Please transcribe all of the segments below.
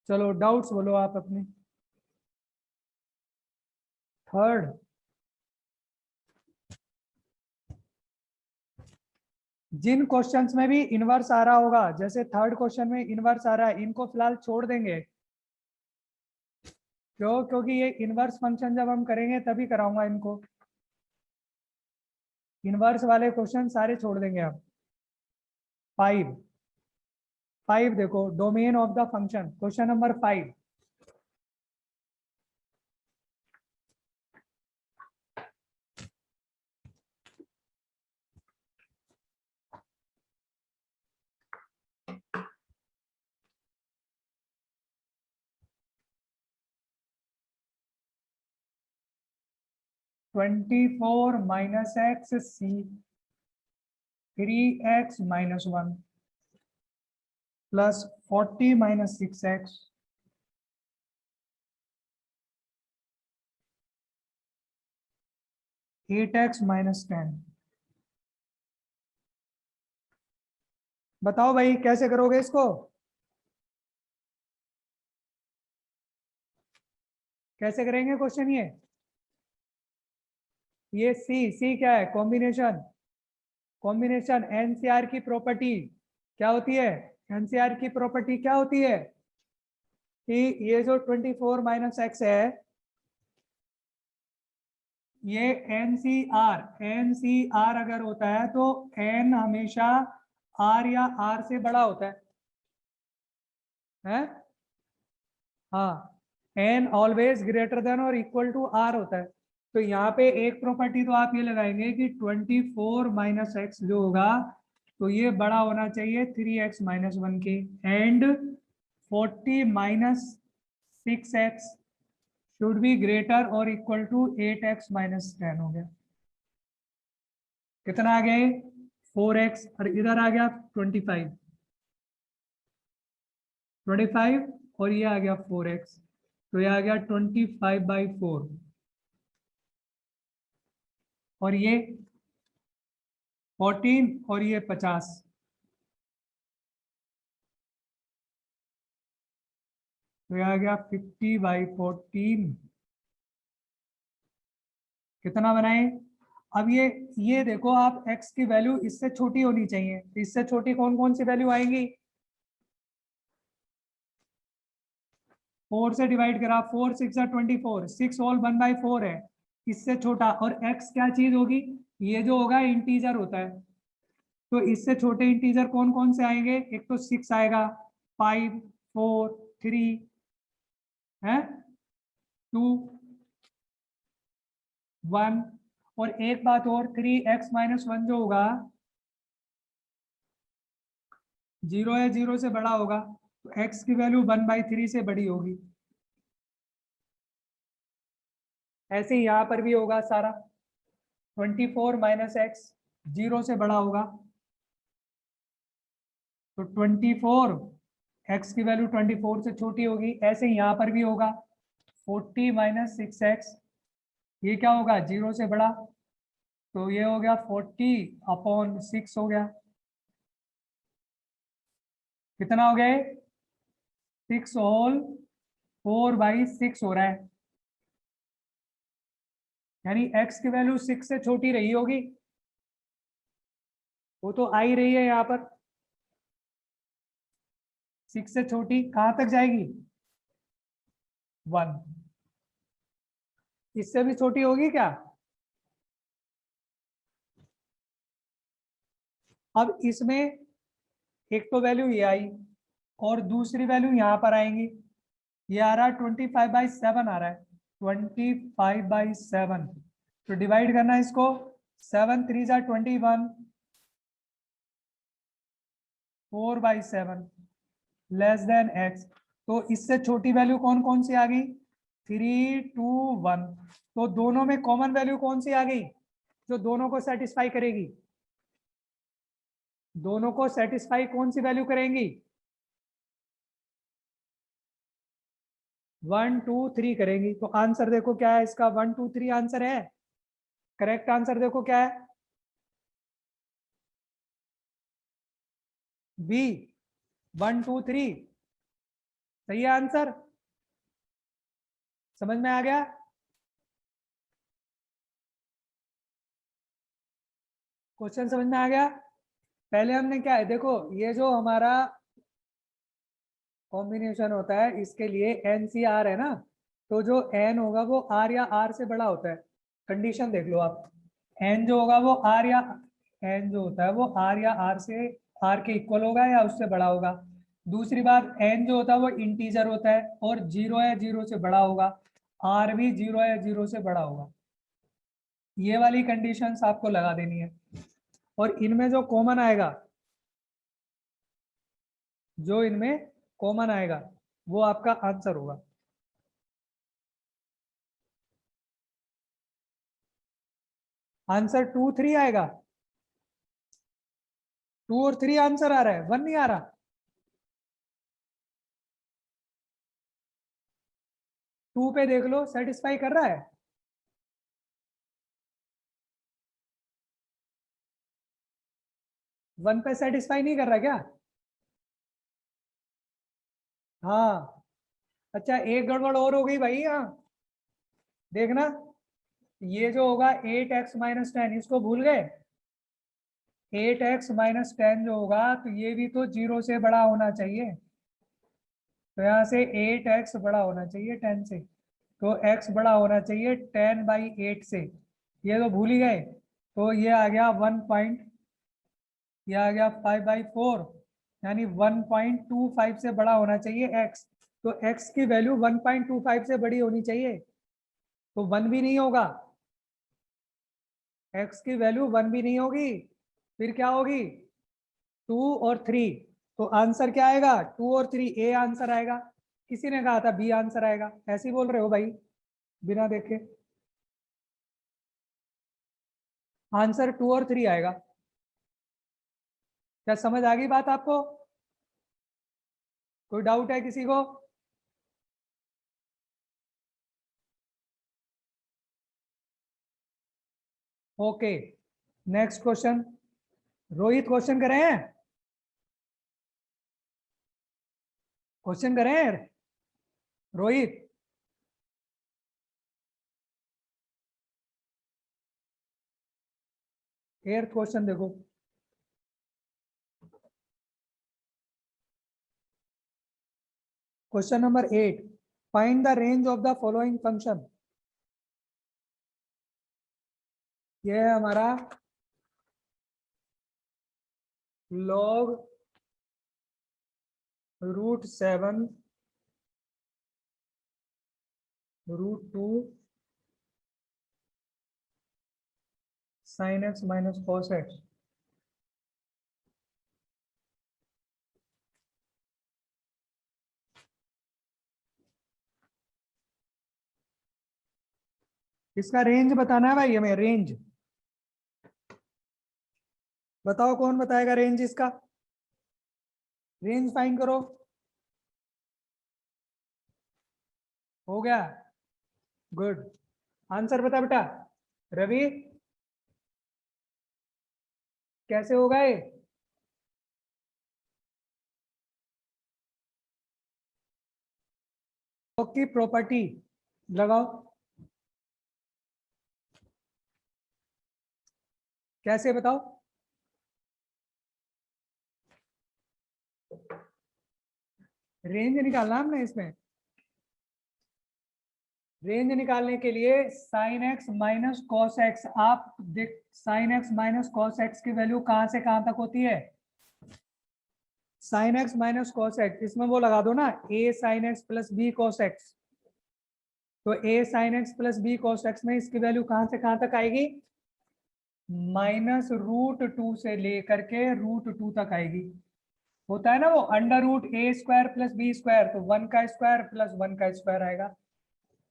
चलो डाउट्स बोलो आप अपने। थर्ड, जिन क्वेश्चंस में भी इनवर्स आ रहा होगा, जैसे थर्ड क्वेश्चन में इनवर्स आ रहा है, इनको फिलहाल छोड़ देंगे। क्यों? क्योंकि ये इनवर्स फंक्शन जब हम करेंगे तभी कराऊंगा इनको। इनवर्स वाले क्वेश्चन सारे छोड़ देंगे अब। 5, 5 देखो, domain of the function, question number 5। (24 - x c 3x - 1 plus 40 - 6x 8x - 10। बताओ भाई कैसे करोगे इसको? कैसे करेंगे क्वेश्चन ये सी, सी क्या है? कॉम्बिनेशन। कॉम्बिनेशन एनसीआर की प्रॉपर्टी क्या होती है? एनसीआर की प्रॉपर्टी क्या होती है कि ये जो 24 - x है, ये एनसीआर अगर होता है तो एन हमेशा आर या आर से बड़ा होता है? हाँ, एन ऑलवेज ग्रेटर देन और इक्वल टू आर होता है। तो यहाँ पे एक प्रॉपर्टी तो आप ये लगाएंगे कि 24 - x जो होगा तो ये बड़ा होना चाहिए 3x - 1 के, and 40 - 6x should be greater और इक्वल टू 8x - 10 हो गया। कितना आ गया? 4x, और इधर आ गया 25, 25 और ये आ गया 4x, तो ये आ गया 25/4। और ये 14 और ये 50, तो ये आ गया 50/14। कितना बनाए? अब ये देखो आप, x की वैल्यू इससे छोटी होनी चाहिए, तो इससे छोटी कौन कौन सी वैल्यू आएंगी? 4 से डिवाइड करा, 4 6 24, 6 होल 1/4 है, इससे छोटा। और x क्या चीज होगी? ये जो होगा इंटीजर होता है, तो इससे छोटे इंटीजर कौन कौन से आएंगे? एक तो 6 आएगा, 5 4 3 है, 2 1। और एक बात और, 3x - 1 जो होगा 0 है, 0 से बड़ा होगा, तो x की वैल्यू 1/3 से बड़ी होगी। ऐसे ही यहाँ पर भी होगा सारा, 24 - x 0 से बड़ा होगा, तो 24 x की वैल्यू 24 से छोटी होगी। ऐसे ही यहाँ पर भी होगा 40 - 6x, ये क्या होगा? 0 से बड़ा, तो ये हो गया 40/6 हो गया। कितना हो गया? 6 होल 4/6 हो रहा है, यानी x की वैल्यू 6 से छोटी रही होगी, वो तो आ ही रही है यहाँ पर। 6 से छोटी कहां तक जाएगी? 1। इससे भी छोटी होगी क्या? अब इसमें एक तो वैल्यू ये आई और दूसरी वैल्यू यहाँ पर आएंगी। ये आ रहा है 25/7 आ रहा है, 25/7। तो डिवाइड करना है इसको, 7 3 जा 21, 4/7 लेस देन x। तो इससे छोटी वैल्यू कौन कौन सी आ गई? 3 2 1। तो दोनों में कॉमन वैल्यू कौन सी आ गई जो दोनों को सेटिस्फाई करेगी? दोनों को सेटिस्फाई कौन सी वैल्यू करेंगी? 1 2 3 करेंगी। तो आंसर देखो क्या है इसका, 1 2 3 आंसर है। करेक्ट आंसर देखो क्या है? बी, 1 2 3। सही है आंसर? समझ में आ गया? क्वेश्चन समझ में आ गया? पहले हमने क्या है, देखो ये जो हमारा कॉम्बिनेशन होता है इसके लिए एन सी आर है ना, तो जो एन होगा वो आर या आर से बड़ा होता है। कंडीशन देख लो आप, एन जो होगा वो आर या एन जो होता है वो आर या आर से आर के इक्वल होगा या उससे बड़ा होगा। दूसरी बात, एन जो होता है वो इंटीजर होता है और जीरो है जीरो से बड़ा होगा, आर भी जीरो है जीरो से बड़ा होगा। ये वाली कंडीशंस आपको लगा देनी है और इनमें जो कॉमन आएगा, जो इनमें कॉमन आएगा वो आपका आंसर होगा। आंसर 2 3 आएगा। 2 और 3 आंसर आ रहा है, 1 नहीं आ रहा। टू पे देख लो, सेटिस्फाई कर रहा है। वन पे सेटिस्फाई नहीं कर रहा क्या? हाँ। अच्छा एक गड़बड़ और हो गई भाई यहाँ, देखना। ये जो होगा 8x-10 इसको भूल गए। 8x-10 जो होगा तो ये भी तो जीरो से बड़ा होना चाहिए, तो यहाँ से 8x बड़ा होना चाहिए 10 से, तो x बड़ा होना चाहिए 10/8 से। ये तो भूल ही गए, तो ये आ गया 1 ये आ गया 5/4, यानी 1.25 से बड़ा होना चाहिए x। तो x की वैल्यू 1.25 से बड़ी होनी चाहिए, तो 1 भी नहीं होगा। x की वैल्यू 1 भी नहीं होगी, फिर क्या होगी? 2 और 3। तो आंसर क्या आएगा? 2 और 3, ए आंसर आएगा। किसी ने कहा था बी आंसर आएगा, ऐसे ही बोल रहे हो भाई बिना देखे। आंसर 2 और 3 आएगा। क्या समझ आ गई बात आपको? कोई डाउट है किसी को? Okay, next question. Rohit question करें हैं? क्वेश्चन करें रोहित? एर्थ क्वेश्चन देखो। Question number 8, find the range of the following function. ये है हमारा log √7 √2 sin x minus cos x। इसका रेंज बताना है भाई हमें, रेंज बताओ, कौन बताएगा रेंज इसका? रेंज फाइंड करो। हो गया, गुड। आंसर बता बेटा रवि, कैसे होगा ये? की प्रॉपर्टी लगाओ। कैसे बताओ? रेंज निकालना हमने इसमें। रेंज निकालने के लिए sine x minus cos x, आप देख sine x minus cos x की वैल्यू कहां से कहां तक होती है? Sine x minus cos x, इसमें वो लगा दो ना, a sine x plus b cos x. तो a sine x plus b cos x में इसकी वैल्यू कहां से कहां तक आएगी? -√2 से लेकर के √2 तक आएगी। होता है ना वो √a² प्लस b², तो 1 का स्क्वायर प्लस 1 का स्क्वायर आएगा।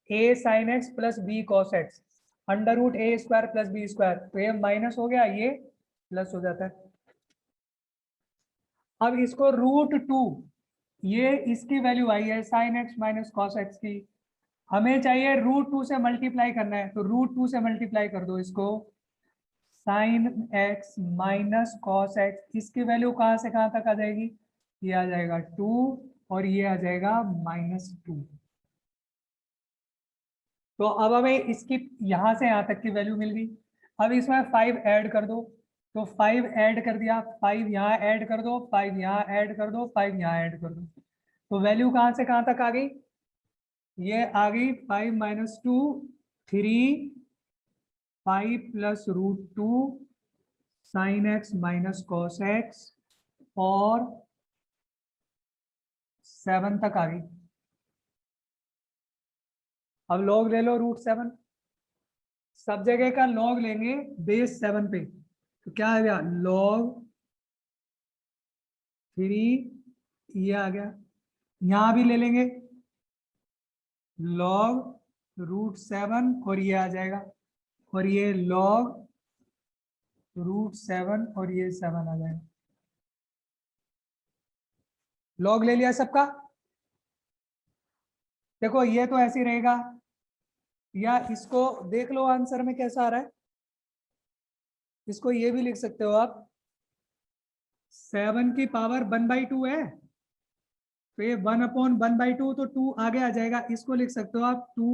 A sine x plus b cos x, √a² plus b², तो ये माइनस हो गया, ये प्लस हो जाता है। अब इसको √2, ये इसकी वैल्यू आई है sine x minus cos x की, हमें चाहिए √2 से मल्टीप्लाई करना है, तो √2 से मल्टीप्लाई कर दो इसको। Sign x minus cos x, इसकी वैल्यू कहां से कहां तक आ जाएगी? ये आ जाएगा 2 और ये आ जाएगा -2। तो अब हमें इसकी यहां से यहां तक की वैल्यू मिल गई। अब इसमें 5 ऐड कर दो, तो 5 ऐड कर दिया, 5 यहाँ ऐड कर दो, 5 यहाँ ऐड कर दो, 5 यहाँ ऐड कर दो, तो वैल्यू कहां से कहां तक आ गई? ये आ गई 5 - 2 3 5 + √2 sin x - cos x और 7 तक आ गई। अब लॉग ले लो √7, सब जगह का लॉग लेंगे बेस 7 पे, तो क्या आ गया? log 3, ये आ गया। यहां भी ले लेंगे log √7 और ये आ जाएगा, और ये log √7 और ये 7 आ जाएगा। लॉग ले लिया सबका। देखो ये तो ऐसे ही रहेगा, या इसको देख लो आंसर में कैसा आ रहा है। इसको ये भी लिख सकते हो आप, 7 की पावर 1/2 है, तो ये 1/1/2, तो 2 आगे आ जाएगा। इसको लिख सकते हो आप 2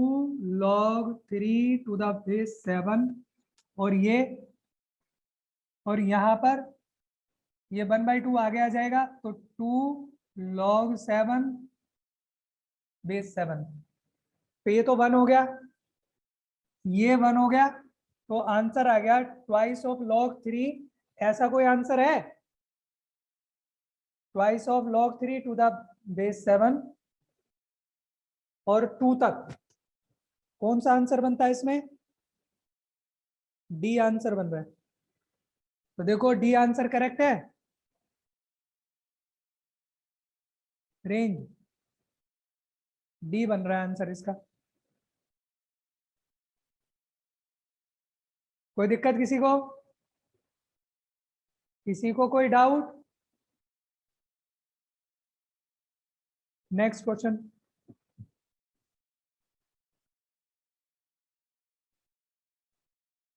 log 3 to the base 7, और ये, और यहाँ पर ये 1/2 आगे आ जाएगा, तो 2 log 7 base 7। तो ये तो 1 हो गया, ये 1 हो गया, तो आंसर आ गया ट्वाइस ऑफ log 3। ऐसा कोई आंसर है? Twice of log 3 to the base 7 और 2 तक, कौन सा आंसर बनता है इसमें? डी आंसर बन रहा है। तो देखो डी आंसर करेक्ट है, रेंज डी बन रहा है आंसर इसका। कोई दिक्कत किसी को? किसी को कोई doubt? Next question.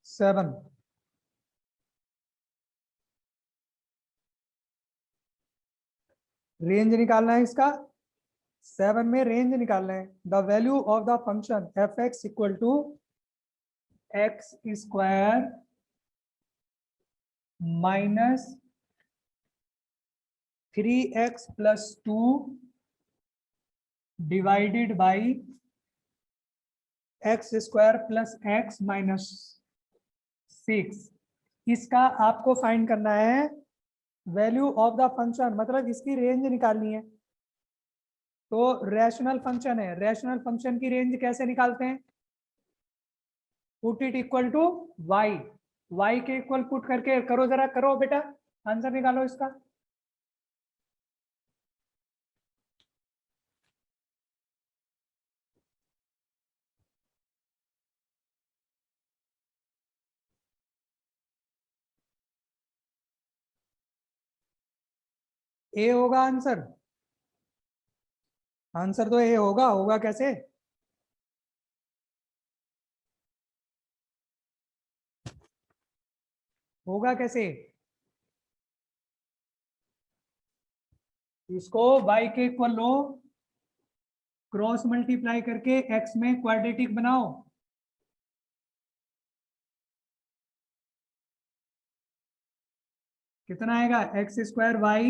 Seven, range निकालना है इसका। 7 में रेंज निकालना है। The value of the function f x equal to x square minus 3x + 2 divided by x square plus x minus 6। इसका आपको फाइंड करना है वैल्यू ऑफ द फंक्शन, मतलब इसकी रेंज निकालनी है। तो रैशनल फंक्शन है, रैशनल फंक्शन की रेंज कैसे निकालते हैं? Put it equal to y, y के इक्वल पुट करके करो, जरा करो बेटा, आंसर निकालो इसका। ए होगा आंसर, आंसर तो ए होगा, होगा कैसे? होगा कैसे? इसको y के इक्वल लो, क्रॉस मल्टीप्लाई करके x में क्वाड्रेटिक बनाओ। कितना आएगा? x² y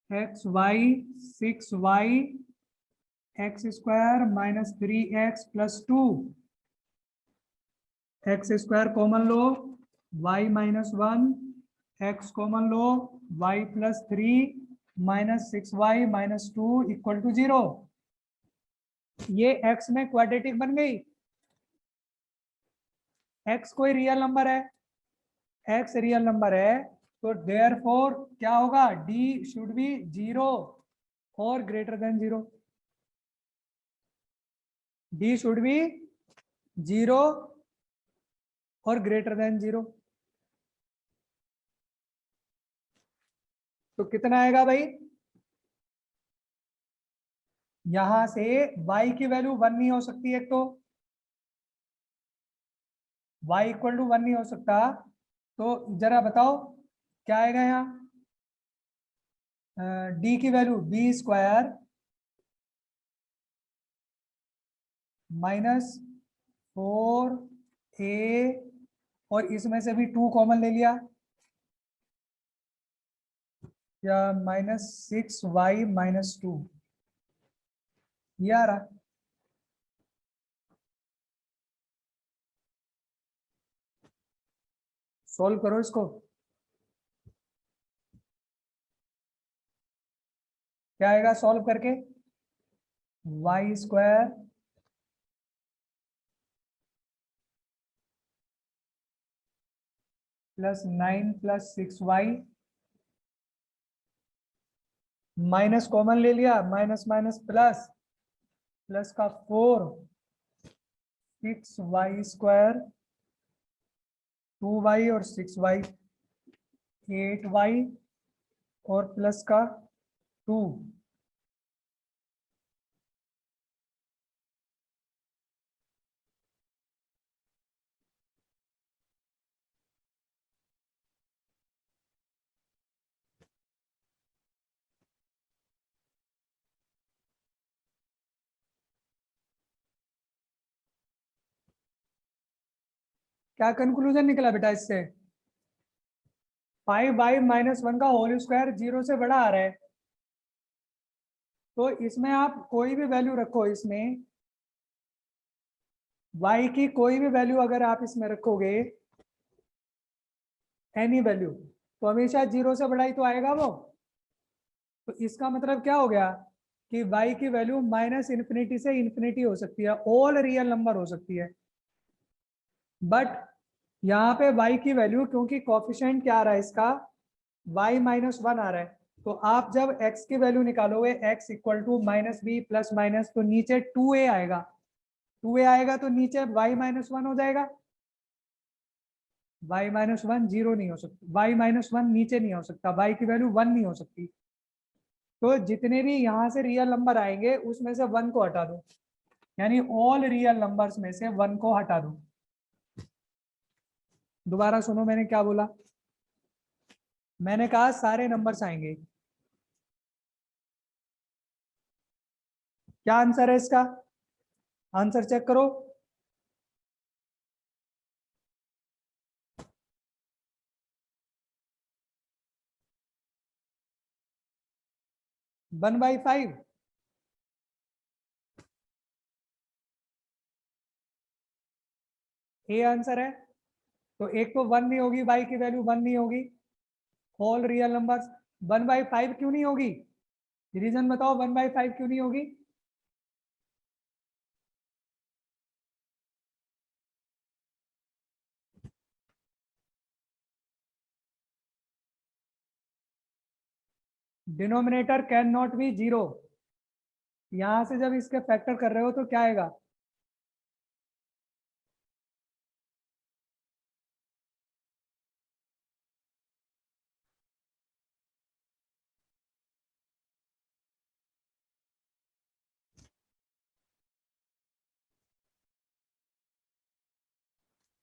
6y x² - 3x + 2, x² common लो, y - 1, x कॉमन लो, y + 3 - 6y - 2 = 0। ये x में क्वाड्रेटिक बन गई। x कोई रियल नंबर है, x रियल नंबर है, तो देयरफॉर क्या होगा? d शुड बी 0 और greater than 0। d should be 0 और ग्रेटर देन 0। तो कितना आएगा भाई? यहां से y की वैल्यू 1 नहीं हो सकती, एक तो y = 1 नहीं हो सकता, तो जरा बताओ क्या आएगा यहाँ? डी की value B square minus 4a, और इसमें से भी 2 कॉमन ले लिया, या -6y-2, ये आ रहा। सॉल्व करो इसको। क्या आएगा सॉल्व करके? Y square +9 + 6y, minus common ले लिया, माइनस माइनस प्लस, प्लस का 4, 6y² 2y और 6y 8y, और प्लस का 2। क्या कंक्लूजन निकला बेटा इससे? 5y-1 का होल स्क्वायर 0 से बड़ा आ रहा है, तो इसमें आप कोई भी वैल्यू रखो, इसमें y की कोई भी वैल्यू अगर आप इसमें रखोगे, एनी वैल्यू, तो हमेशा 0 से बड़ा ही तो आएगा वो। तो इसका मतलब क्या हो गया कि y की वैल्यू -∞ से इन्फिनिटी हो सकती है, ऑल रियल नंबर हो सकती है। बट यहाँ पे y की वैल्यू, क्योंकि कॉफिशिएंट क्या आ रहा है इसका, y-1 आ रहा है, तो आप जब x की वैल्यू निकालोगे, x = -b प्लस माइनस, तो नीचे 2a आएगा, 2a आएगा तो नीचे y-1 हो जाएगा। y-1 0 नहीं हो सकता, y-1 नीचे नहीं हो सकता, y की वैल्यू 1 नहीं हो सकती। तो जितने भी यहाँ से रियल नंबर आएंगे उसमें से 1 को हटा दो, यानी ऑल रियल नंबर्स में से 1 को हटा दो। दोबारा सुनो मैंने क्या बोला। मैंने कहा सारे नंबर्स आएंगे। क्या आंसर है इसका? आंसर चेक करो। 1/5। ए आंसर है। तो एक तो 1 नहीं होगी, y की वैल्यू 1 नहीं होगी, ऑल रियल नंबर्स। 1/5 क्यों नहीं होगी? रीजन बताओ, 1/5 क्यों नहीं होगी? Denominator can not be 0। यहां से जब इसके फैक्टर कर रहे हो तो क्या आएगा?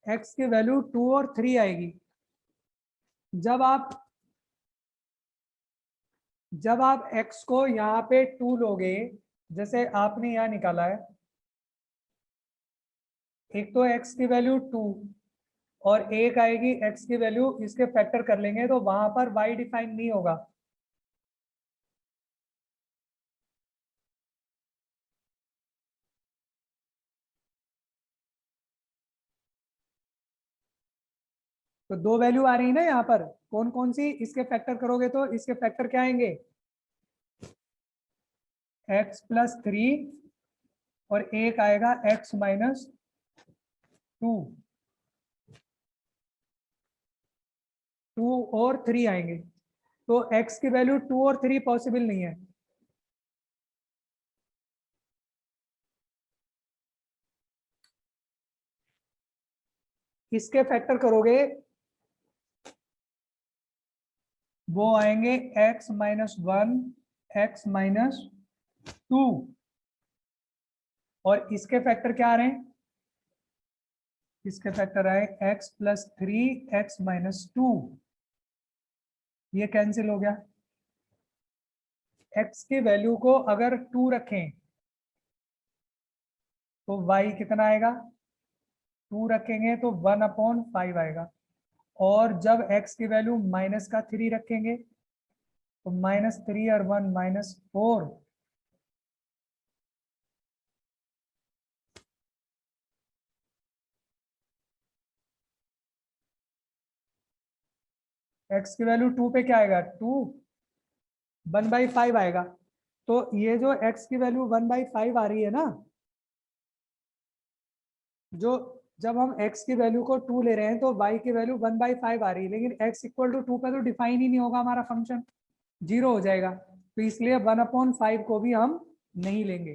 x की वैल्यू 2 और 3 आएगी। जब आप x को यहाँ पे 2 लोगे, जैसे आपने यहाँ निकाला है, एक तो x की वैल्यू 2 और एक आएगी x की वैल्यू, इसके फैक्टर कर लेंगे तो वहां पर y डिफाइन नहीं होगा। तो दो वैल्यू आ रही है ना यहाँ पर, कौन कौन सी? इसके फैक्टर करोगे तो इसके फैक्टर क्या आएंगे? x+3 और एक आएगा x-2। 2 और 3 आएंगे, तो x की वैल्यू 2 और 3 पॉसिबल नहीं है। इसके फैक्टर करोगे वो आएंगे x-1, x-2, और इसके फैक्टर क्या आ रहे हैं? इसके फैक्टर आए x+3, x-2, ये कैंसिल हो गया। x की वैल्यू को अगर 2 रखें तो y कितना आएगा, 2 रखेंगे तो 1/5 आएगा। और जब x की वैल्यू -3 रखेंगे तो -3 और 1 -4। x की वैल्यू 2 पे क्या आएगा, 2 1/5 आएगा। तो ये जो x की वैल्यू 1/5 आ रही है ना, जो जब हम x की वैल्यू को 2 ले रहे हैं तो y की वैल्यू 1/5 आ रही है, लेकिन x इक्वल टू 2 पे तो डिफाइन ही नहीं होगा, हमारा फंक्शन 0 हो जाएगा। तो इसलिए 1/5 को भी हम नहीं लेंगे,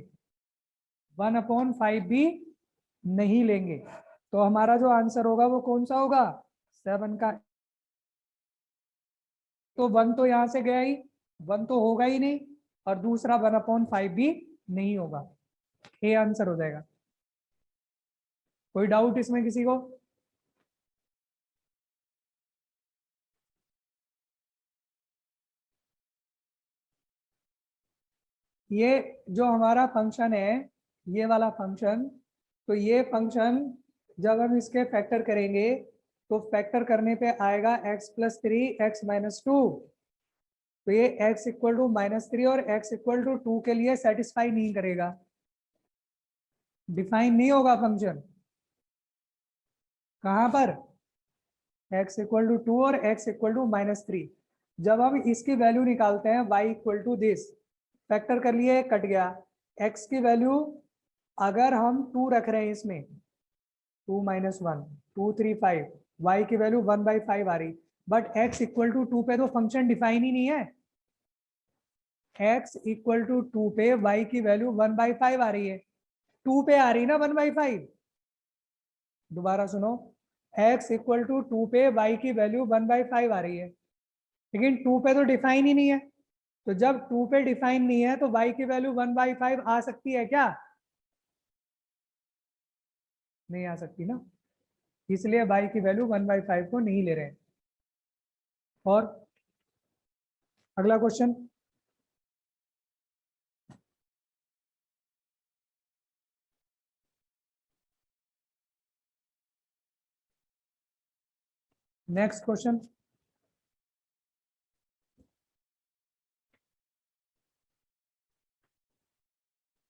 1/5 भी नहीं लेंगे। तो हमारा जो आंसर होगा वो कौन सा होगा, 7 का। तो 1 तो यहां से गया ही, 1 तो होगा ही नहीं, और दूसरा 1/5 भी नहीं होगा। ये आंसर हो जाएगा। कोई डाउट इसमें किसी को? ये जो हमारा फंक्शन है, ये वाला फंक्शन, तो ये फंक्शन जब हम इसके फैक्टर करेंगे तो फैक्टर करने पे आएगा x+3 x-2। तो ये x इक्वल टू -3 और x इक्वल टू 2 के लिए सेटिस्फाई नहीं करेगा, डिफाइन नहीं होगा फंक्शन। कहां पर, x इक्वल टू 2 और x इक्वल टू -3। जब हम इसकी वैल्यू निकालते हैं y equal to this, factor कर लिए, कट गया। x की वैल्यू अगर हम 2 रख रहे हैं इसमें, 2 - 1 2 3 5, y की वैल्यू 1/5 आ रही, बट x इक्वल टू 2 पे तो फंक्शन डिफाइन ही नहीं है। x इक्वल टू 2 पे y की वैल्यू 1/5 आ रही है, 2 पे आ रही ना 1/5। दोबारा सुनो, x इक्वल टू 2 पे y की वैल्यू 1/5 आ रही है, लेकिन 2 पे तो डिफाइन ही नहीं है। तो जब 2 पे डिफाइन नहीं है तो y की वैल्यू 1/5 आ सकती है क्या, नहीं आ सकती ना, इसलिए y की वैल्यू 1/5 को नहीं ले रहे हैं। और अगला क्वेश्चन, नेक्स्ट क्वेश्चन।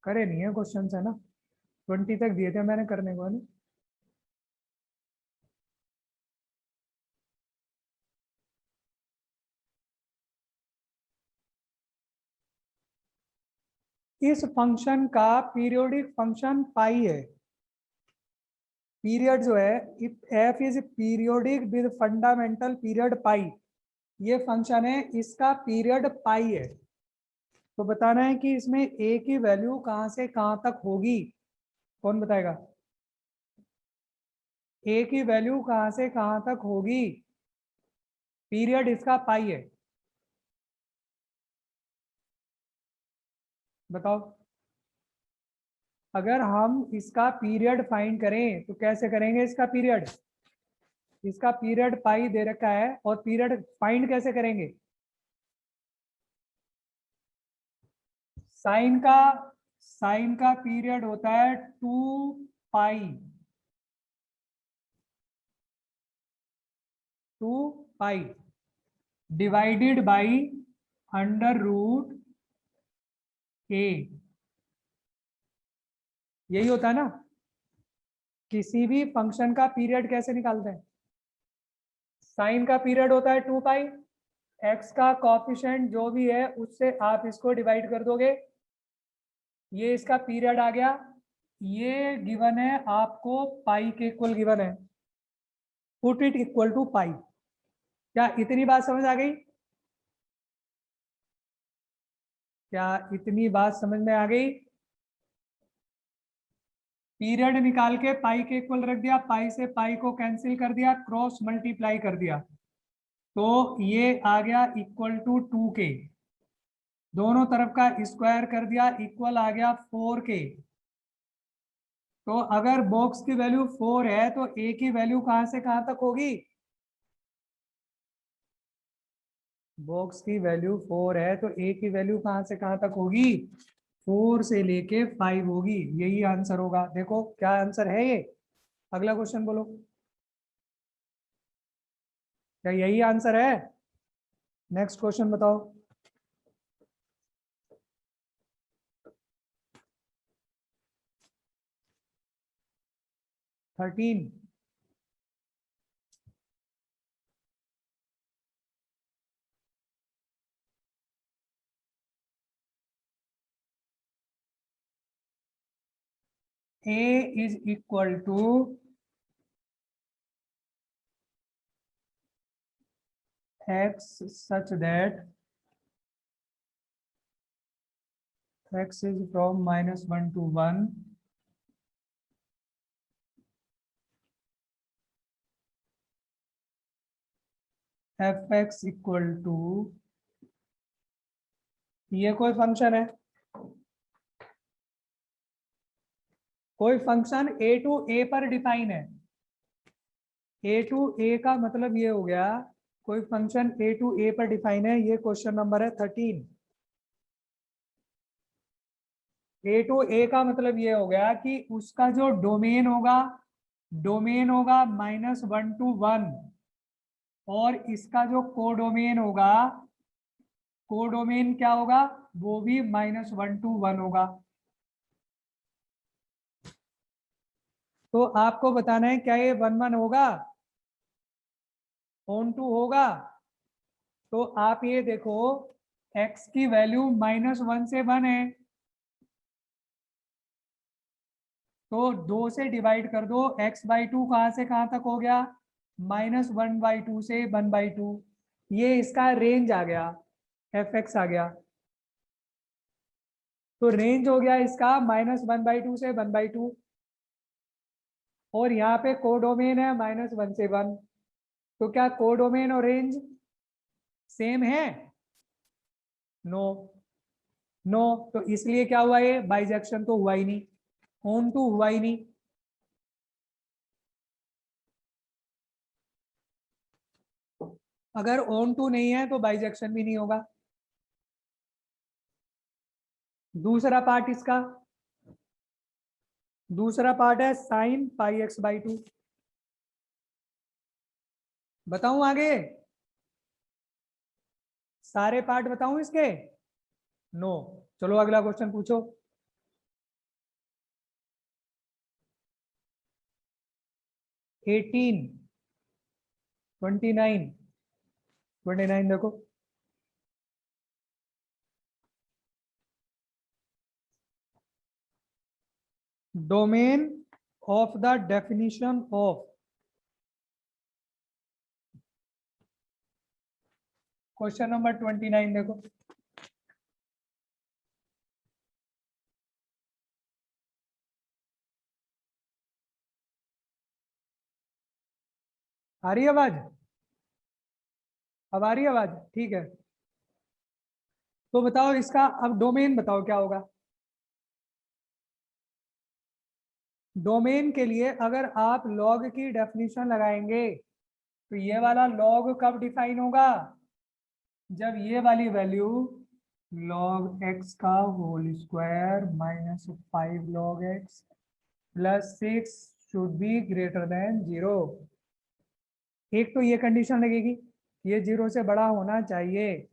करे नहीं है क्वेश्चन है ना, 20 तक दिए थे मैंने करने को, है ना। इस फंक्शन का पीरियोडिक फंक्शन पाई है। पीरियड जो है, if f is periodic with fundamental period pi, ये फंक्शन है, इसका पीरियड पाई है। तो बताना है कि इसमें ए की वैल्यू कहां से कहां तक होगी, कौन बताएगा। ए की वैल्यू कहां से कहां तक होगी, पीरियड इसका पाई है, बताओ। अगर हम इसका पीरियड फाइंड करें तो कैसे करेंगे, इसका पीरियड पाई दे रखा है, और पीरियड फाइंड कैसे करेंगे। साइन का साइन का पीरियड होता है 2 पाई, 2 पाई डिवाइडेड बाई √a, यही होता है ना। किसी भी फंक्शन का पीरियड कैसे निकालते हैं, साइन का पीरियड होता है 2 पाई, एक्स का कॉफिशिएंट जो भी है उससे आप इसको डिवाइड कर दोगे, ये इसका पीरियड आ गया। ये गिवन है आपको पाई के इक्वल गिवन है, पुट इट इक्वल टू पाई। क्या इतनी बात समझ आ गई, क्या इतनी बात समझ में आ गई। पीरियड निकाल के पाई के इक्वल रख दिया, पाई से पाई को कैंसिल कर दिया, क्रॉस मल्टीप्लाई कर दिया, तो ये आ गया इक्वल टू 2 के, दोनों तरफ का स्क्वायर कर दिया, इक्वल आ गया 4 के। तो अगर बॉक्स की वैल्यू 4 है तो ए की वैल्यू कहां से कहां तक होगी, बॉक्स की वैल्यू 4 है तो ए की वैल्यू कहां से कहां तक होगी, 4 से लेके 5 होगी। यही आंसर होगा। देखो क्या आंसर है ये। अगला क्वेश्चन बोलो, क्या यही आंसर है? नेक्स्ट क्वेश्चन बताओ। 13। A is equal to x such that x is from -1 to 1, fx equal to, ये कोई फंक्शन है, कोई फंक्शन a टू a पर डिफाइन है। a टू a का मतलब ये हो गया, कोई फंक्शन a टू a पर डिफाइन है। ये क्वेश्चन नंबर है 13। a टू a का मतलब ये हो गया कि उसका जो डोमेन होगा, -1 to 1, और इसका जो कोडोमेन होगा, कोडोमेन क्या होगा, वो भी -1 to 1 होगा। तो आपको बताना है क्या ये 1 1 होगा, ऑन टू होगा। तो आप ये देखो, x की वैल्यू -1 से 1 है, तो 2 से डिवाइड कर दो। x/2 कहां से कहां तक हो गया, -1/2 से 1/2। ये इसका रेंज आ गया, fx आ गया। तो रेंज हो गया इसका -1/2 से 1/2, और यहाँ पे कोडोमेन है -1 से 1। तो क्या कोडोमेन और रेंज सेम है? No, no. तो इसलिए क्या हुआ, ये बाइजेक्शन तो हुआ ही नहीं, ऑन टू हुआ ही नहीं। अगर ऑन टू नहीं है तो बाइजेक्शन भी नहीं होगा। दूसरा पार्ट इसका, दूसरा पार्ट है sin πx/2। बताऊं आगे, सारे पार्ट बताऊं इसके? नो। चलो अगला क्वेश्चन पूछो। 18, 29, 29 देखो। Domain of the definition of, question number 29 देखो। आ रही है आवाज? अब आ रही है आवाज? ठीक है। तो बताओ इसका अब डोमेन बताओ क्या होगा। डोमेन के लिए अगर आप लॉग की डेफिनेशन लगाएंगे तो ये वाला लॉग कब डिफाइन होगा, जब ये वाली वैल्यू log x का whole square -5 log x plus 6 should be greater than 0। एक तो ये कंडीशन लगेगी, ये 0 से बड़ा होना चाहिए।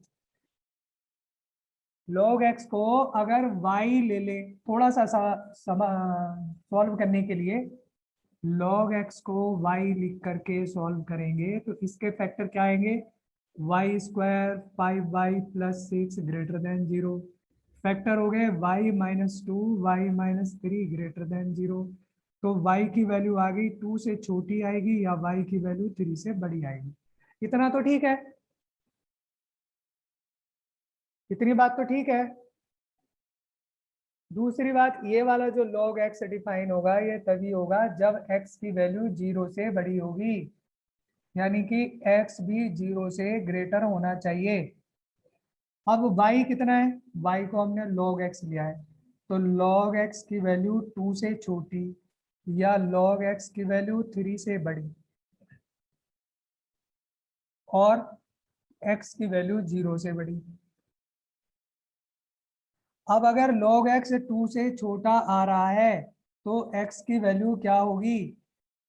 log x को अगर y ले ले, थोड़ा सा सॉल्व करने के लिए log x को y लिख करके सॉल्व करेंगे तो इसके फैक्टर क्या आएंगे, y² 5y plus 6 greater than 0। Factor हो गए y-2 y-3 ग्रेटर देन 0। तो y की वैल्यू आ गई 2 से छोटी आएगी या y की वैल्यू 3 से बड़ी आएगी। इतना तो ठीक है, इतनी बात तो ठीक है। दूसरी बात, ये वाला जो log x डिफाइन होगा ये तभी होगा जब x की वैल्यू 0 से बड़ी होगी, यानी कि x भी 0 से ग्रेटर होना चाहिए। अब y कितना है, y को हमने log x लिया है, तो log x की वैल्यू 2 से छोटी या log x की वैल्यू 3 से बड़ी। और x की वैल्यू 0 से बड़ी। अब अगर log x 2 से छोटा आ रहा है तो x की वैल्यू क्या होगी?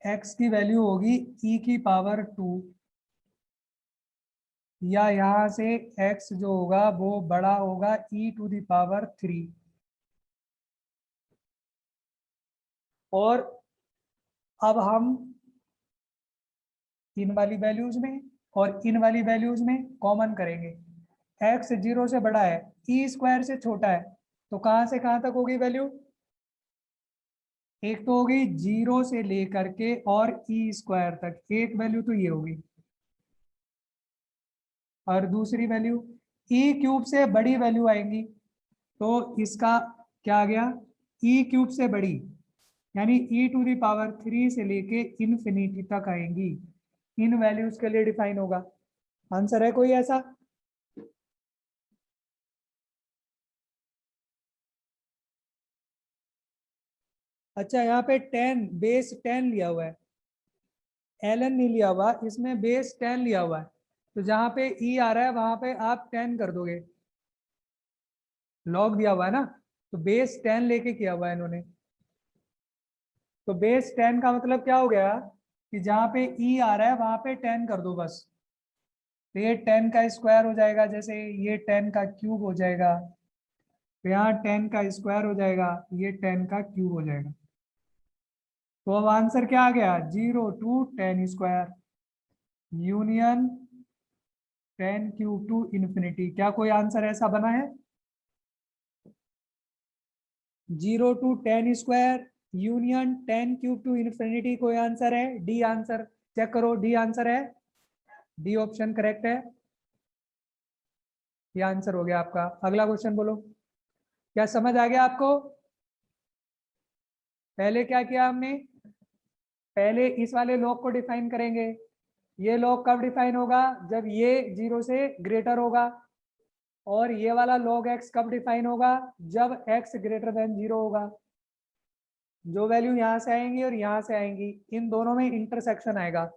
x की वैल्यू होगी e की पावर 2, या यहां से x जो होगा वो बड़ा होगा e टू द पावर 3। और अब हम इन वाली वैल्यूज में और इन वाली वैल्यूज में कॉमन करेंगे। x 0 से बड़ा है, e स्क्वायर से छोटा है, तो कहां से कहां तक होगी वैल्यू? एक तो होगी 0 से लेकर के और e स्क्वायर तक, एक वैल्यू तो ये होगी, और दूसरी वैल्यू e क्यूब से बड़ी वैल्यू आएंगी। तो इसका क्या आ गया? e क्यूब से बड़ी, यानी e टू दी पावर 3 से लेके इन्फिनिटी तक आएंगी। इन वैल्यूज के लिए डिफाइन होगा। आंसर है कोई ऐसा? अच्छा, यहाँ पे 10 बेस 10 लिया हुआ है, ln नहीं लिया हुआ, इसमें बेस 10 लिया हुआ है। तो जहां पे e आ रहा है वहां पे आप 10 कर दोगे, लॉग दिया हुआ है ना, तो बेस 10 लेके किया हुआ है इन्होंने। तो बेस 10 का मतलब क्या हो गया कि जहां पे e आ रहा है वहां पे 10 कर दो बस। तो ये 10 का स्क्वायर हो जाएगा, जैसे ये 10 का क्यूब हो जाएगा, तो यहाँ 10 का स्क्वायर हो जाएगा, ये 10 का क्यूब हो जाएगा। तो अब आंसर क्या आ गया? 0 to 10 square union 10 cube two infinity. क्या कोई आंसर ऐसा बना है? 0 to 10 square union 10 cube two infinity, कोई आंसर है? डी आंसर चेक करो, डी आंसर है, डी ऑप्शन करेक्ट है। ये आंसर हो गया आपका। अगला क्वेश्चन बोलो, क्या समझ आ गया आपको? पहले क्या किया हमने? पहले इस वाले लॉग को डिफाइन करेंगे। ये लॉग कब डिफाइन होगा? जब ये 0 से ग्रेटर होगा। और ये वाला log x कब डिफाइन होगा? जब x ग्रेटर देन 0 होगा। जो वैल्यू यहां से आएंगी और यहां से आएंगी, इन दोनों में इंटरसेक्शन आएगा।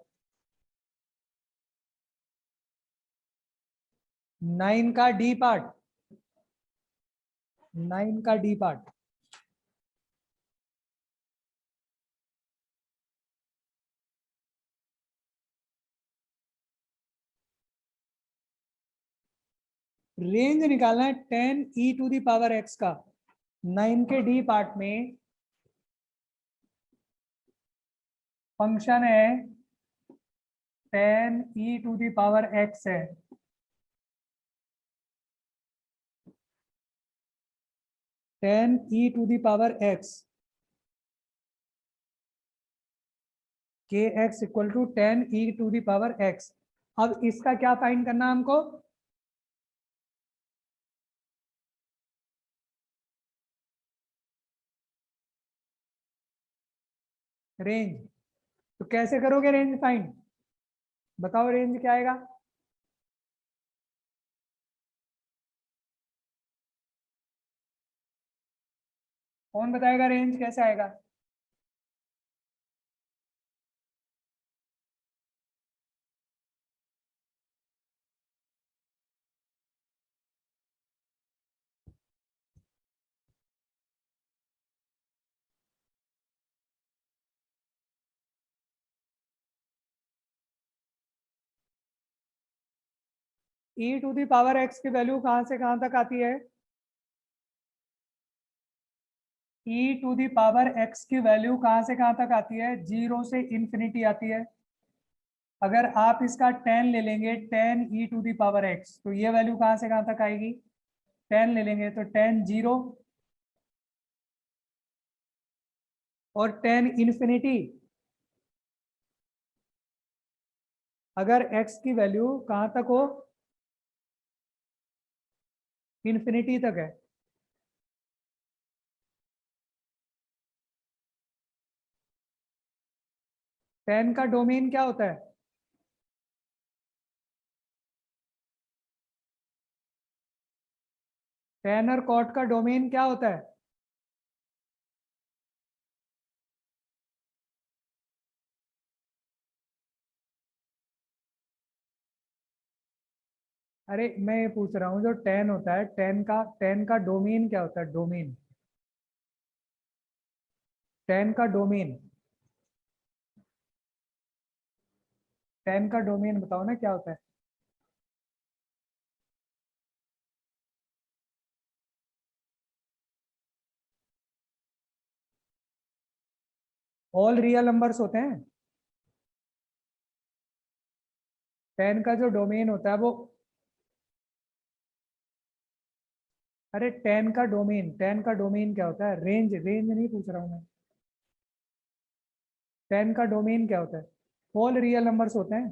9 का डी पार्ट, 9 का डी पार्ट। रेंज निकालना है 10 e to the power x का। 9 के डी पार्ट में फंक्शन है 10 e to the power x है। 10 e to the power x, के x equal to 10 e to the power x। अब इसका क्या फाइंड करना है हमको? रेंज। तो कैसे करोगे रेंज फाइंड? बताओ रेंज क्या आएगा? कौन बताएगा रेंज कैसे आएगा? e to the power x की वैल्यू कहां से कहां तक आती है? e to the power x की वैल्यू कहां से कहां तक आती है? 0 से इन्फिनिटी आती है। अगर आप इसका 10 ले लेंगे, 10 e to the power x, तो ये वैल्यू कहां से कहां तक आएगी? 10 ले लेंगे तो 10 0, और 10 इन्फिनिटी। अगर x की वैल्यू कहां तक हो? इन्फिनिटी तक है। 10 का डोमेन क्या होता है? 10 और कॉट का डोमेन क्या होता है? अरे मैं ये पूछ रहा हूँ जो टेन होता है, टेन का डोमेन क्या होता है? डोमेन, टेन का डोमेन, टेन का डोमेन बताओ ना क्या होता है? ऑल रियल नंबर्स होते हैं। टेन का जो डोमेन होता है वो, अरे टेन का डोमेन क्या होता है? रेंज, रेंज नहीं पूछ रहा हूँ मैं। टेन का डोमेन क्या होता है? ऑल रियल नंबर्स होते हैं।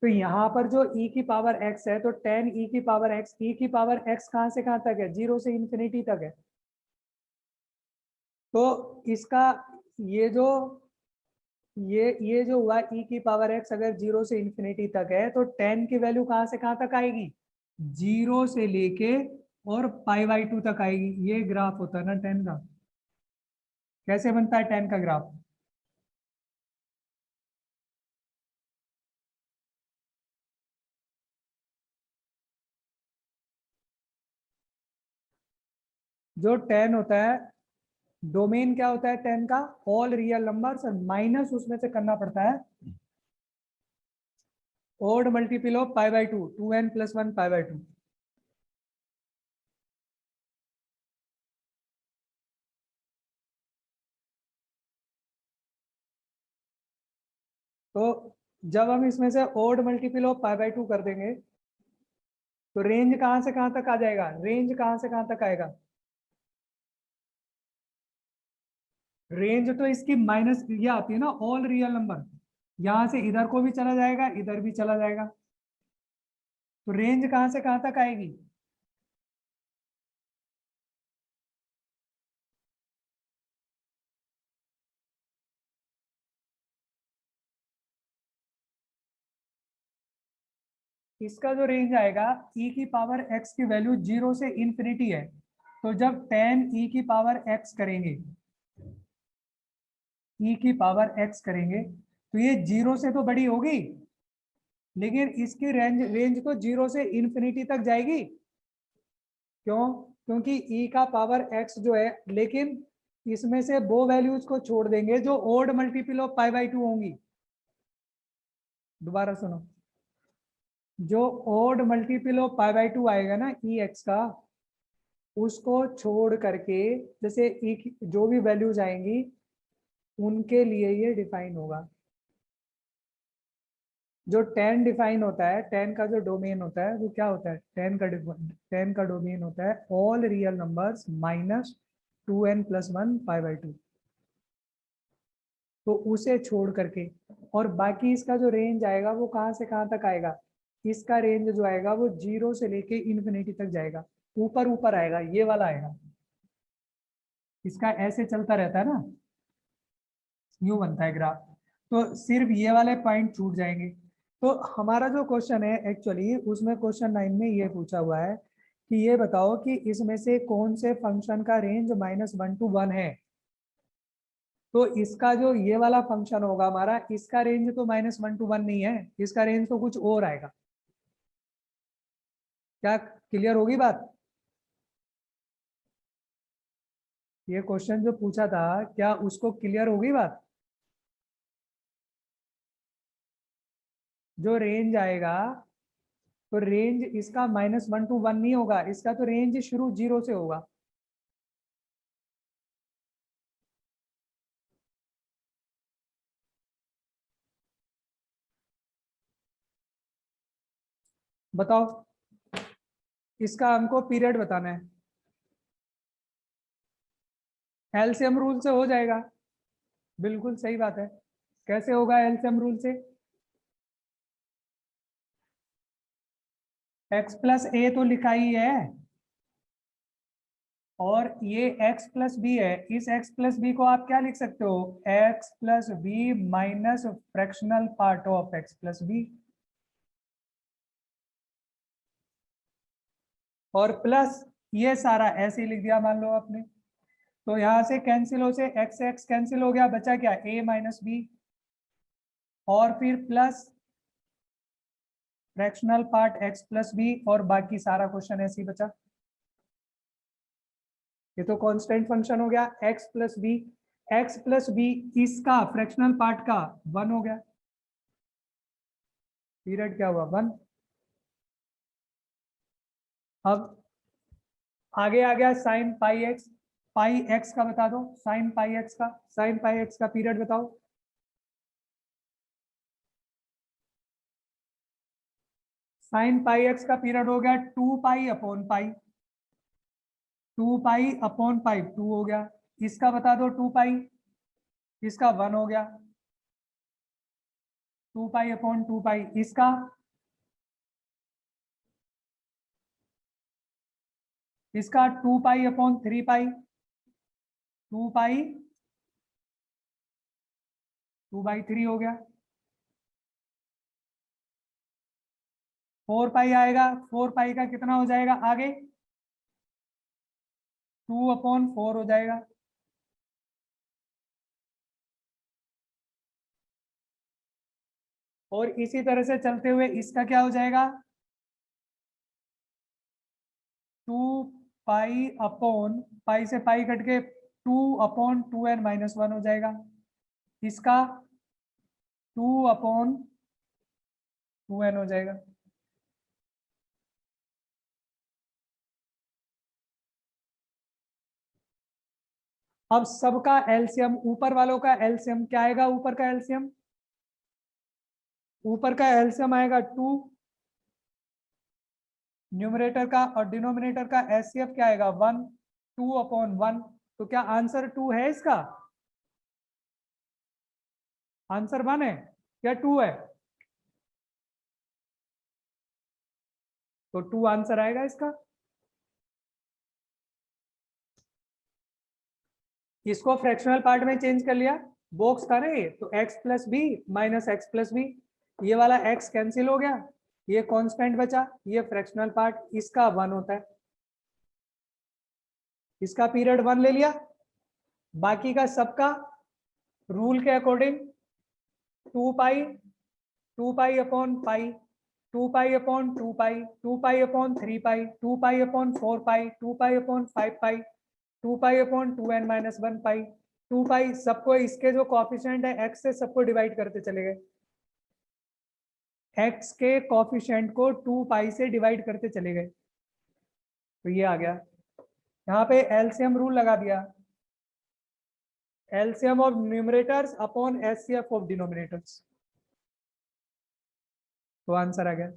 तो यहाँ पर जो e की पावर x है, तो टेन ई की पावर x, e की पावर x कहाँ से कहाँ तक है? जीरो से इंफिनिटी तक है। तो इसका ये जो ये जो हुआ e की पावर x, अगर जीरो से इंफिनिटी तक है तो टेन की वैल्यू कहाँ से कहाँ तक आएगी? जीरो से लेके और पाई/2 तक आएगी। ये ग्राफ होता है ना टेन का। कैसे बनता है टेन का ग्राफ? जो टेन होता है, डोमेन क्या होता है टेन का? ऑल रियल नंबर्स, माइनस उसमें से करना पड़ता है ओड मल्टीपल ऑफ पाई/2, 2n+1 पाई/2। तो जब हम इसमें से ओड मल्टीपल ऑफ पाई/2 कर देंगे तो रेंज कहां से कहां तक आ जाएगा? रेंज कहां से कहां तक आएगा? रेंज तो इसकी माइनस ये आती है ना, ऑल रियल नंबर। यहां से इधर को भी चला जाएगा, इधर भी चला जाएगा। तो रेंज कहां से कहां तक आएगी? इसका जो रेंज आएगा, e की पावर x की वैल्यू जीरो से इंफिनिटी है। तो जब टेन ई की पावर x करेंगे, e की पावर x करेंगे, तो ये जीरो से तो बड़ी होगी, लेकिन इसकी रेंज तो जीरो से इंफिनिटी तक जाएगी। क्यों? क्योंकि e का पावर x जो है, लेकिन इसमें से वो वैल्यूज को छोड़ देंगे जो ओड मल्टीपल ऑफ पाई/2 होंगी। दोबारा सुनो, जो ओड मल्टीपल ऑफ पाई/2 आएगा ना ई एक्स का, उसको छोड़ करके जैसे जो भी वैल्यूज आएंगी उनके लिए ये डिफाइन होगा। जो टेन डिफाइन होता है, टेन का जो डोमेन होता है वो क्या होता है? टेन का डोमेन होता है all real numbers minus 2n+1 पाई/2। तो उसे छोड़ करके, और बाकी इसका जो रेंज आएगा वो कहाँ से कहाँ तक आएगा? इसका रेंज जो आएगा वो जीरो से लेके इन्फिनिटी तक जाएगा। ऊपर ऊपर आएगा, ये वाला आएगा। इसका ऐसे चलता रहता है ना, यूं बनता है ग्राफ। तो सिर्फ ये वाले पॉइंट छूट जाएंगे। तो हमारा जो क्वेश्चन है एक्चुअली, उसमें क्वेश्चन 9 में ये पूछा हुआ है कि ये बताओ कि इसमें से कौन से फंक्शन का रेंज -1 to 1 है। तो इसका जो ये वाला फंक्शन होगा हमारा, इसका रेंज तो -1 to 1 नहीं है, इसका रेंज तो कुछ और आएगा। क्या क्लियर होगी बात? ये क्वेश्चन जो पूछा था, क्या उसको क्लियर होगी बात? जो रेंज आएगा, तो रेंज इसका -1 to 1 नहीं होगा, इसका तो रेंज शुरू जीरो से होगा। बताओ, इसका हमको पीरियड बताना है। एलसीएम रूल से हो जाएगा। बिल्कुल सही बात है। कैसे होगा एलसीएम रूल से? x+a तो लिखा ही है, और ये x+b है। इस x+b को आप क्या लिख सकते हो? x+b minus fractional part of x+b, और प्लस ये सारा ऐसे ही लिख दिया मान लो आपने। तो यहां से कैंसिल हो, से एक्स एक्स कैंसिल हो गया, बचा क्या? a - b, और फिर plus fractional part x plus b और बाकी सारा क्वेश्चन ऐसे ही बचा। ये तो कांस्टेंट फंक्शन हो गया x plus b. X plus b इसका फ्रैक्शनल पार्ट का 1 हो गया, पीरियड क्या हुआ 1। अब आगे आ गया साइन पाई एक्स। पाई एक्स का बता दो, साइन पाई एक्स का, साइन पाई एक्स का पीरियड बताओ। साइन पाई एक्स का पीरियड हो गया 2 pi upon pi, 2 pi upon pi 2 हो गया। इसका बता दो 2 पाई, इसका 1 हो गया, 2 पाई अपॉन 2 पाई इसका, इसका 2 पाई अपॉन 3 पाई, 2 पाई 2/3 हो गया। 4 पाई आएगा, 4 पाई का कितना हो जाएगा आगे, 2/4 हो जाएगा। और इसी तरह से चलते हुए इसका क्या हो जाएगा, 2 पाई अपॉन पाई से पाई कट के 2/2n-1 हो जाएगा। इसका 2/2n हो जाएगा। अब सबका एलसीएम, ऊपर वालों का एलसीएम क्या आएगा, ऊपर का एलसीएम, ऊपर का एलसीएम आएगा 2, न्यूमरेटर का और डिनोमिनेटर का एचसीएफ क्या आएगा 1, 2/1। तो क्या आंसर 2 है इसका, आंसर 1 है या 2 है, तो 2 आंसर आएगा इसका। इसको फ्रैक्शनल पार्ट में चेंज कर लिया, बॉक्स था ना ये, तो x plus b minus x plus b, ये वाला x कैंसिल हो गया, ये कांस्टेंट बचा, ये फ्रैक्शनल पार्ट इसका 1 होता है, इसका पीरियड 1 ले लिया। बाकी का सबका रूल के अकॉर्डिंग 2 पाई, 2 pi upon pi, 2 pi upon 2 पाई, 2 पाई अपॉन 3 पाई, 2 पाई अपॉन 4 पाई, 2 पाई अपॉन 5 पाई, 2 पाई अपॉन 2n-1 पाई, 2 पाई सबको इसके जो कॉफिशिएंट है x से सबको डिवाइड करते चले गए, x के कॉफिशिएंट को 2 पाई से डिवाइड करते चले गए, तो ये आ गया। यहाँ पे एलसीएम रूल लगा दिया, LCM of numerators upon HCF of denominators, तो आंसर आ गया।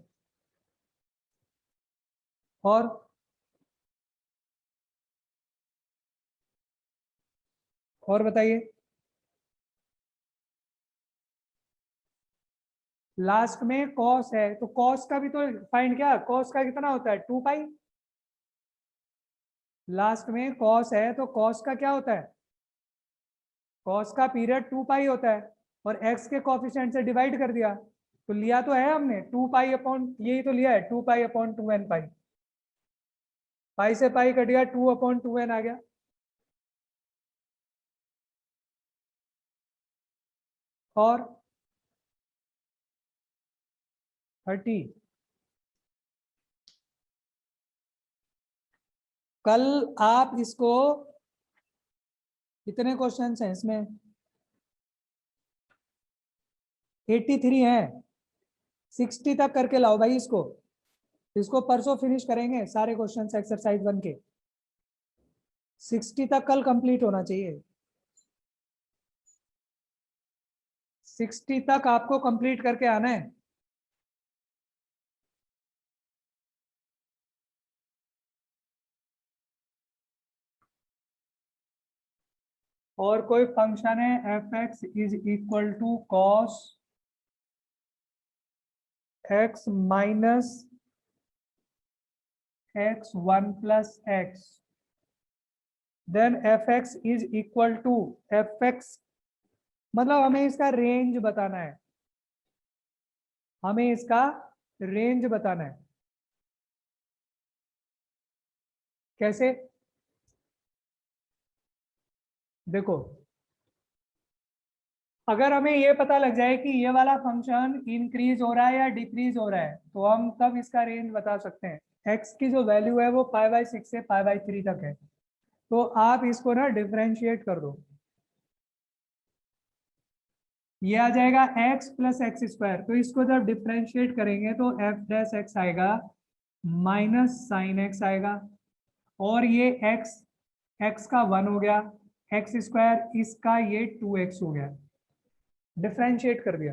और बताइए, लास्ट में कॉस है तो कॉस का भी तो फाइंड, क्या कॉस का कितना होता है 2 पाई, लास्ट में कॉस है तो कॉस का क्या होता है, कॉस का पीरियड 2 पाई होता है, और एक्स के कॉफिशिएंट से डिवाइड कर दिया, तो लिया तो है हमने 2 पाई अपॉन, यही तो लिया है 2 पाई अपॉन 2n पाई, पाई से पाई कट गया 2/2n आ गया। और 30, कल आप इसको, कितने क्वेश्चन हैं इसमें, 83 है, 60 तक करके लाओ भाई इसको, इसको परसों फिनिश करेंगे सारे क्वेश्चन एक्सरसाइज 1 के, 60 तक कल कंप्लीट होना चाहिए, 60 तक आपको कंप्लीट करके आना है। और कोई फंक्शन है f x is equal to cos x minus x1 plus x, then f x is equal to f x, मतलब हमें इसका रेंज बताना है, हमें इसका रेंज बताना है। कैसे, देखो अगर हमें ये पता लग जाए कि ये वाला फंक्शन इंक्रीज हो रहा है या डिक्रीज हो रहा है तो हम तब इसका रेंज बता सकते हैं। एक्स की जो वैल्यू है वो π/6 से π/3 तक है, तो आप इसको ना डिफरेंशिएट कर दो। ये आ जाएगा x प्लस एक्स स्क्वायर, तो इसको जब डिफरेंशिएट करेंगे तो एफ डैश एक्स आएगा माइनस साइन एक्स आएगा, और ये x का 1 हो गया, एक्स स्क्वायर इसका ये 2x हो गया। डिफरेंशिएट कर दिया,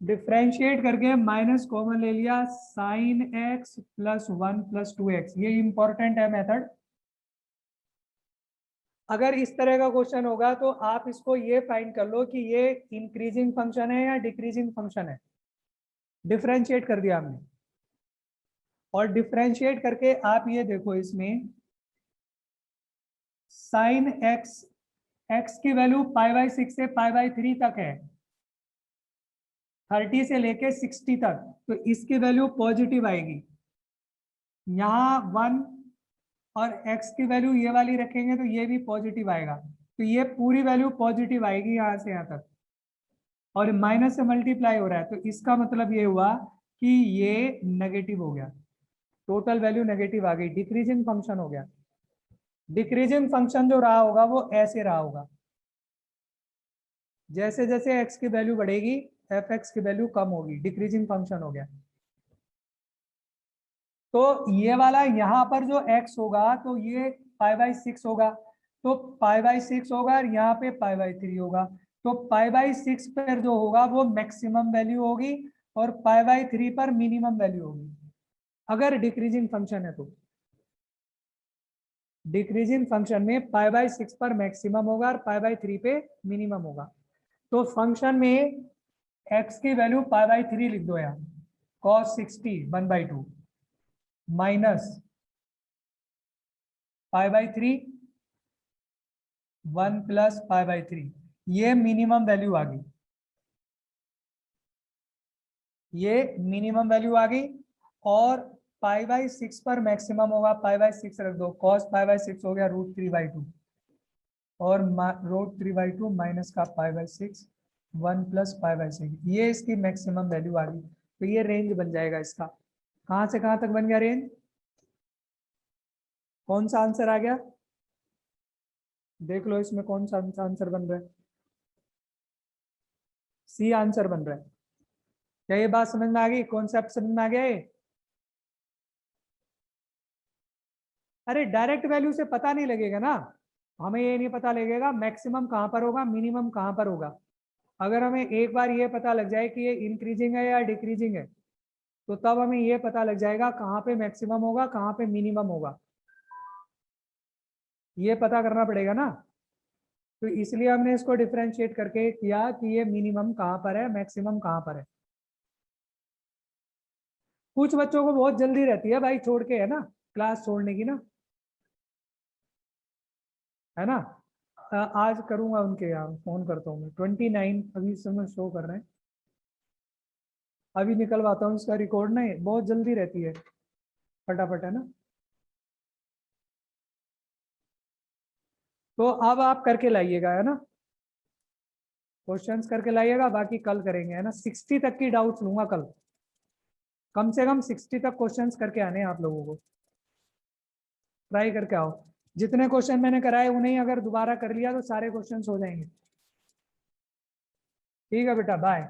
डिफरेंशिएट करके माइनस कॉमन ले लिया, sign x plus 1 plus 2x। ये इंपॉर्टेंट है मेथड। अगर इस तरह का क्वेश्चन होगा तो आप इसको ये फाइंड कर लो कि ये इंक्रीजिंग फंक्शन है या डिक्रीजिंग फंक्शन है। डिफरेंशिएट कर दिया हमने, और डिफरेंशिएट करके आप ये देखो, इसमें साइन एक्स की वैल्यू π/6 से π/3 तक है, 30 से लेके 60 तक, तो इसकी वैल्यू पॉजिटिव आएगी। यहाँ 1 और x की वैल्यू ये वाली रखेंगे तो ये भी पॉजिटिव आएगा, तो ये पूरी वैल्यू पॉजिटिव आएगी यहाँ से यहाँ तक, और माइनस से मल्टीप्लाई हो रहा है, तो इसका मतलब ये हुआ कि ये नेगेटिव हो गया, टोटल वैल्यू नेगेटिव आ गई, डिक्रीजिंग फंक्शन हो गया। डिक्रीजिंग फंक्शन जो रहा होगा वो ऐसे रहा होगा, जैसे जैसे x की वैल्यू बढ़ेगी एफ एक्स की वैल्यू कम होगी, डिक्रीजिंग फंक्शन हो गया। तो ये वाला यहाँ पर जो x होगा तो ये π/6 होगा, तो π/6 होगा, और यहाँ पे π/3 होगा, तो π/6 पर जो होगा वो मैक्सिमम वैल्यू होगी और π/3 पर मिनिमम वैल्यू होगी, अगर डिक्रीजिंग फंक्शन है तो। डिक्रीजिंग फंक्शन में π/6 पर मैक्सिमम होगा और π/3 पे मिनिमम होगा। तो फंक्शन में x की वैल्यू π/3 लिख दो यहाँ, cos 60 1/2 माइनस π/3 1 प्लस π/3, ये मिनिमम वैल्यू आ गई, ये मिनिमम वैल्यू आ गई, और π/6 पर मैक्सिमम होगा, π/6 रख दो, cos π/6 हो गया √3/2, और √3/2 माइनस का π/6 1 प्लस π/6, ये इसकी मैक्सिमम वैल्यू आ गई। तो ये रेंज बन जाएगा इसका। कहां से कहां तक बन गया रेंज? कौन सा आंसर आ गया देख लो, इसमें कौन सा आंसर बन रहा है? सी आंसर बन रहा है। क्या ये बात समझ में आ गई? कॉन्सेप्ट समझ में आ गया ये? अरे डायरेक्ट वैल्यू से पता नहीं लगेगा ना, हमें ये नहीं पता लगेगा मैक्सिमम कहां पर होगा, मिनिमम कहां पर होगा। अगर हमें एक बार ये पता लग जाए कि ये इंक्रीजिंग है या डिक्रीजिंग है, तो तब हमें ये पता लग जाएगा कहाँ पे मैक्सिमम होगा, कहाँ पे मिनिमम होगा, ये पता करना पड़ेगा ना। तो इसलिए हमने इसको डिफरेंशिएट करके किया कि ये मिनिमम कहाँ पर है, मैक्सिमम कहाँ पर है। कुछ बच्चों को बहुत जल्दी रहती है भाई छोड़ के, है ना, क्लास छोड़ने की ना, है ना। आज करूंगा उनके यहाँ, फोन करता हूँ मैं। 29 अभी इस समय शो कर रहे हैं, अभी निकलवाता हूँ इसका रिकॉर्ड। नहीं बहुत जल्दी रहती है, फटाफट, है ना। तो अब आप करके लाइएगा, है ना, क्वेश्चंस करके लाइएगा, बाकी कल करेंगे, है ना। 60 तक की डाउट्स लूंगा कल, कम से कम 60 तक क्वेश्चंस करके आने हैं आप लोगों को। ट्राई करके आओ, जितने क्वेश्चन मैंने कराए उन्हें अगर दोबारा कर लिया तो सारे क्वेश्चंस हो जाएंगे। ठीक है बेटा, बाय।